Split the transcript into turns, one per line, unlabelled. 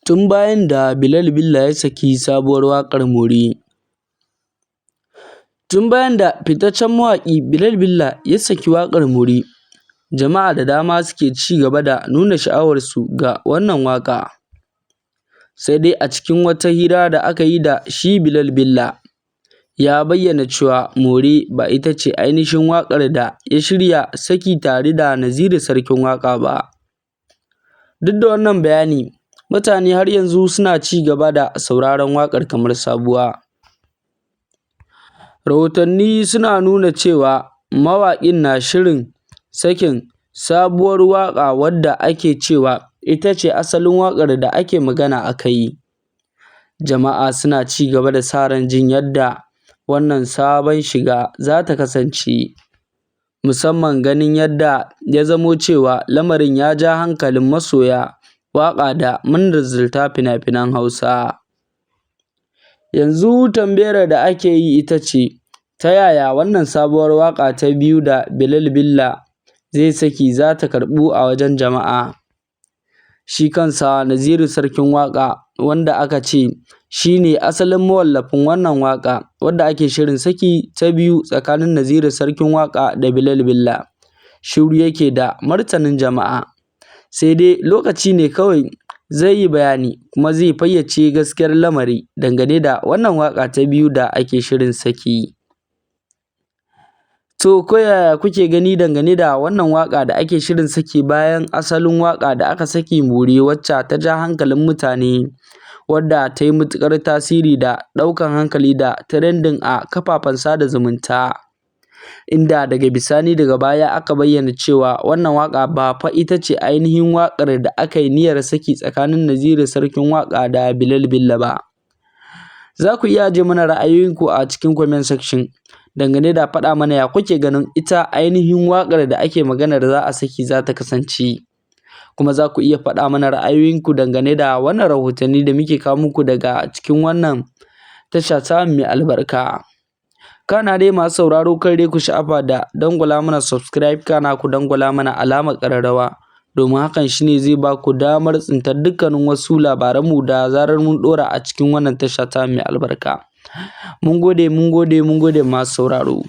Tun bayan da Bilal Billa ya saki sabuwar waƙar More. Tun bayan da fitaccen mawaƙi Bilal Billa ya saki waƙar More, jama'a da dama suke ci gaba da nuna sha'awarsu ga wannan waƙa. Sai dai a cikin wata hira da aka yi da shi Bilal Billa, ya bayyana cewa More ba ita ce ainihin waƙar da ya shirya saki tare da Naziru Sarkin Waƙa ba. Duk da wannan bayani, mutane har yanzu suna ci gaba da sauraron waƙar kamar sabuwa. Rahotanni suna nuna cewa mawaƙin na shirin sakin sabuwar waƙa wadda ake cewa ita ce asalin waƙar da ake magana a kai. Jama'a suna ci gaba da sa ran jin yadda wannan sabon shiga za ta kasance, musamman ganin yadda ya zamo cewa lamarin ya ja hankalin masoya waƙa da manazarta fina-finan Hausa. Yanzu tambayar da ake yi ita ce, ta yaya wannan sabuwar waƙa ta biyu da Bilal Billa zai saki za ta karɓu a wajen jama'a? Shi kansa Naziru Sarkin Waƙa, wanda aka ce shi ne asalin mawallafin wannan waƙa wadda ake shirin saki ta biyu tsakanin Naziru Sarkin Waƙa da Bilal Billa, shiru yake da martanin jama'a. Sai dai lokaci ne kawai zai yi bayani kuma zai fayyace gaskiyar lamari dangane da wannan waƙa ta biyu da ake shirin saki. To ko yaya kuke gani dangane da wannan waƙa da ake shirin saki bayan asalin waƙa da aka saki More wacce ta ja hankalin mutane, wadda ta yi matuƙar tasiri da ɗaukan hankali da trending a kafafen sada zumunta, inda daga bisani daga baya aka bayyana cewa wannan waƙa ba fa ita ce ainihin waƙar da aka yi niyyar saki tsakanin Naziru Sarkin Waƙa da Bilal Billa ba. Za ku iya ajiye mana ra'ayoyinku a cikin comment section dangane da faɗa mana ya kuke ganin ita ainihin waƙar da ake maganar za a saki za ta kasance. Kuma za ku iya faɗa mana ra'ayoyinku dangane da wannan rahotanni da muke kawo muku daga cikin wannan tasha tamu mai albarka. Kana dai masu sauraro kar dai ku sha'afa da dangwala mana subscribe, kana ku dangwala mana alamar ƙararrawa, domin hakan shine zai ba ku damar tsintar dukkanin wasu labaranmu da zarar mun ɗora a cikin wannan tasha tamu mai albarka. Mun gode masu sauraro.